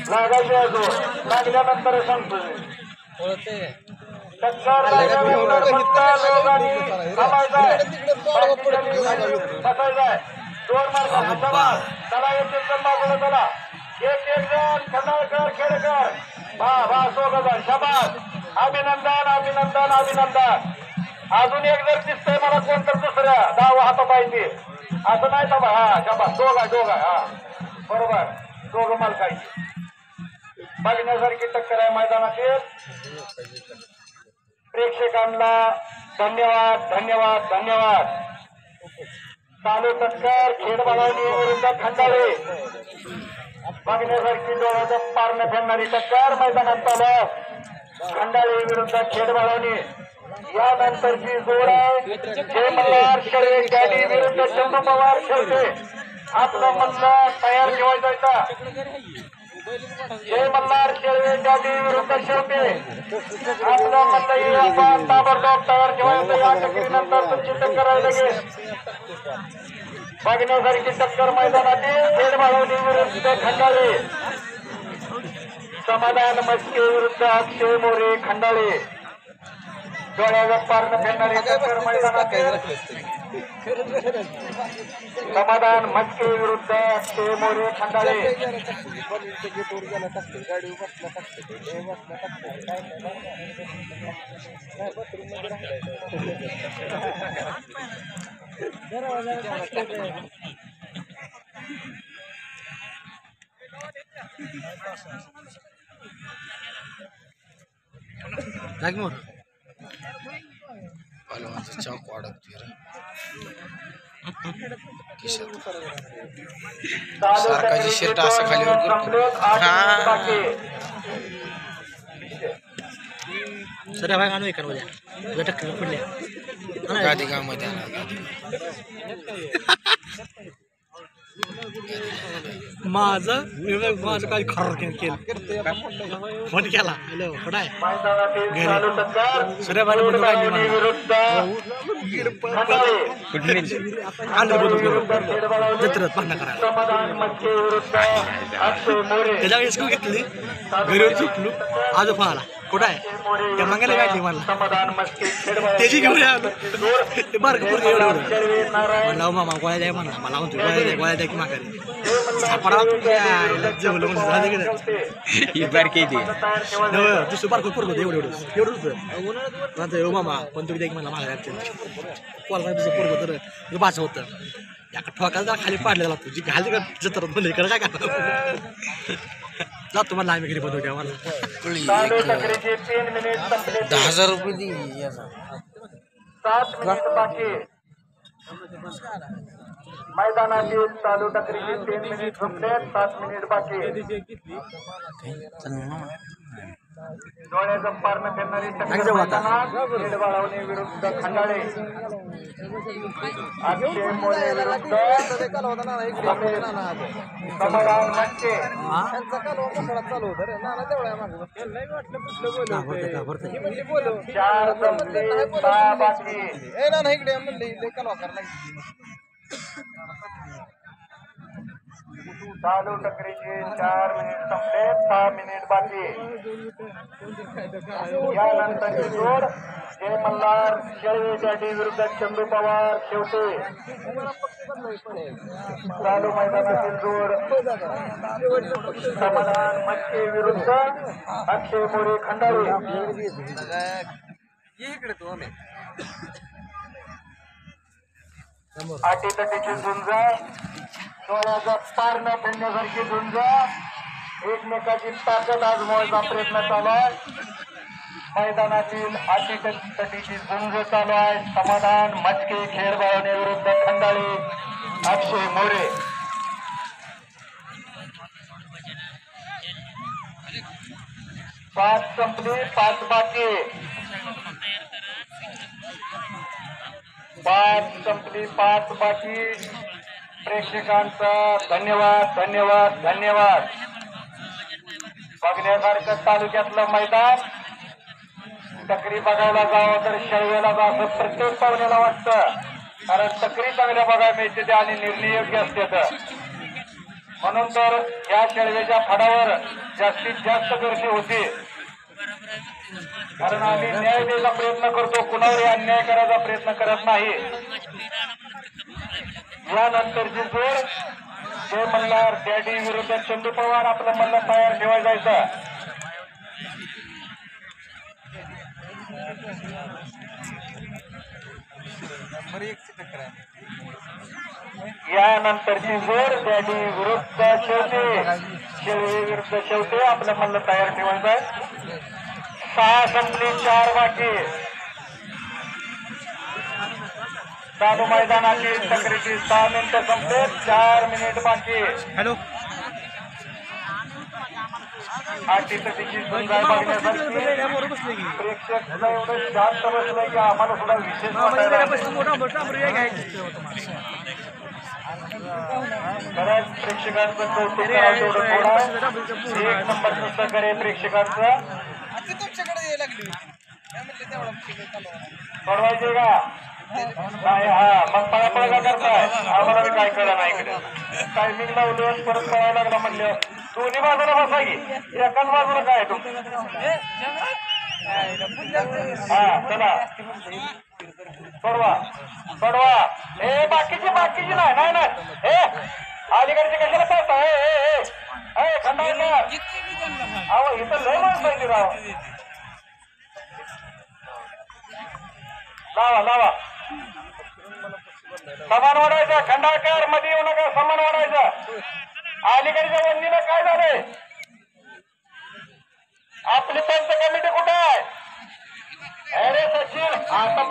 लागायचे अजून लागल्यानंतर सांगतो टक्कर लागल्यानंतर फक्त दोघांनी थांबायचंय बसायचंय 2 मार्क चला येतील बाजूला चला एक जण खंडाळकर खेडकर वा 2 जण शाबास अभिनंदन अभिनंदन अभिनंदन अजून एक जर दिसतंय मला कोण तर दुसऱ्या डावा हाता पाहिजे असं नाही का हा शाबास दोघा हा बरोबर दोघं मालकायचे बघण्यासारखी टक्कर आहे मैदानातील प्रेक्षकांना धन्यवाद धन्यवाद धन्यवाद चालू टक्कर खेडबाळवणी विरुद्ध खंडाळे बघण्यासारखी डोळ्याचं पारणं फेडणारी टक्कर मैदानात चालू खंडाळे विरुद्ध खेडबाळवणी यानंतरची जोड आहे जय मल्हार शेळवे गाडी विरुद्ध चंदू पवार शेवटे आपलं म्हणणं तयार ठेवायचा जय मल्हार शेळवे गाडी विरुद्ध शेवटे आपलं म्हणणं ताबडतोब तयार ठेवायचं या टक्करीनंतर तुमची टक्कर आहे लगेच बघण्यासारखी टक्कर मैदानातील खेडबाळवणी विरुद्ध खंडाळे समाधान मस्के विरुद्ध अक्षय मोरे खंडाळे डोळ्यावर पारणं फेडणारी टक्कर मैदानातील समाधान मस्के विरुद्ध अक्षय मोरे खंडाळे चौक वाढत सारखाची शर्ट असं खालीवर सर भाई आणू एका उद्या टक्कर पडल्या गादी गावामध्ये माझं काय खरं केलं फोन केला हॅलो कुठं आहे सूर्यभान बंधू काय जत्रेत पाहणं करायला त्याच्या वेळेस घेतली घरी झोपलो आज पाहाला कुठं आहे त्या मागायला काढली मला त्याची घेऊन ते बारकपूर म्हणलं मामा गोळ्या द्या म्हणा मला म्हणतो गोळ्या द्या की माघारी सापडा जेवलं म्हणून दुसरं बारकं पोरग होतं एवढं होतं मामा पण तुम्ही द्या की मला माघारी पोरगा दुसरं पोरग तर भाषा होतं या ठोकाला खाली पाडलेला लागतो जी घाली का जत्र म्हणलं इकडं काय जातो मला आम्ही घरी बनवू द्या मला 10,000 रुपये दे 7 मिनिट बाकी मैदानातील चालू टकरीचे 3 मिनिट संपले 7 मिनिट बाकी डोळ्याचं पारणं फेडणारी टक्कर खेडबाळवणी विरुद्ध खंडाळे अक्षय मोरे विरुद्ध समाधान मस्के 4 संपले 6 बाकी चालू टकरीचे 4 मिनिट संपले 6 मिनिट बाकी यानंतरची जोड जय मल्हार शेळवे गाडी विरुद्ध चंदू पवार शेवटे चालू मैदानातील जोड समाधान मस्के विरुद्ध अक्षय मोरे खंडाळे अटीतटीची झुंज डोळ्याचा पारणं फेडण्यासारखी झुंज एकमेकाची ताकद आजमावायचा प्रयत्न चालू आहे मैदानातील अटीतटीची झुंज चालू आहे समाधान मस्के खेडबाळवणी विरुद्ध खंडाळे अक्षय मोरे 5 संपले 5 बाकी 5 संपली 5 बाकी प्रेक्षकांचा धन्यवाद धन्यवाद धन्यवाद बघण्यासारखं तालुक्यातलं मैदान टकरी बघायला जावं तर शेळवेला जावं प्रत्येक पाहुण्याला वाटतं कारण टकरी चांगल्या बघायला मिळते आणि निर्णय योग्य असते तर म्हणून तर या शेळवेच्या फडावर जास्तीत जास्त गर्दी होते. कारण आम्ही न्याय द्यायचा प्रयत्न करतो, कुणावरही अन्याय करायचा प्रयत्न करत नाही. यानंतरची जोड जय मल्हार डॅडी विरुद्ध चंदू पवार आपलं मल्ल तयार ठेवायला जायचं. यानंतरची जोड डॅडी विरुद्ध शेवटे, शेळवे विरुद्ध शेवटे आपलं मल्ल तयार ठेवायचं. 6 संपली 4 बाकी. चालू मैदानाची चक्रीची 6 मिनिटं संपले, 4 मिनिट बाकी. हॅलो तिची सुंदर बघण्यासाठी प्रेक्षक सुद्धा एवढं शांत बसलंय की आम्हाला सुद्धा विशेष खरंच प्रेक्षकांचं कौतुक करावं तेवढं थोडं. 1 नंबर सुद्धा करे प्रेक्षकांचं. सोडवायचे का नाही? हा मग पळापळ का करताय? आम्हाला बी काय कळलं नाही इकडे. टायमिंग लावलं परत पळायला लागला म्हणलं. दोन्ही बाजूला बसा की, एकाच बाजूला काय हा चला सोडवा सोडवा. हे बाकीची नाही नाही हे अलीकडचे कशाला पळताय? खंडाळकर अहो इथं लय माणसं आहे राव. लावा समान वाढायचं. खंडाळकर मध्ये येऊ नका, समान वाढायचं. अलीकडच्या वंदीला काय झालंय? आपली पंच कमिटी कुठे आहे? अरे सचिन आता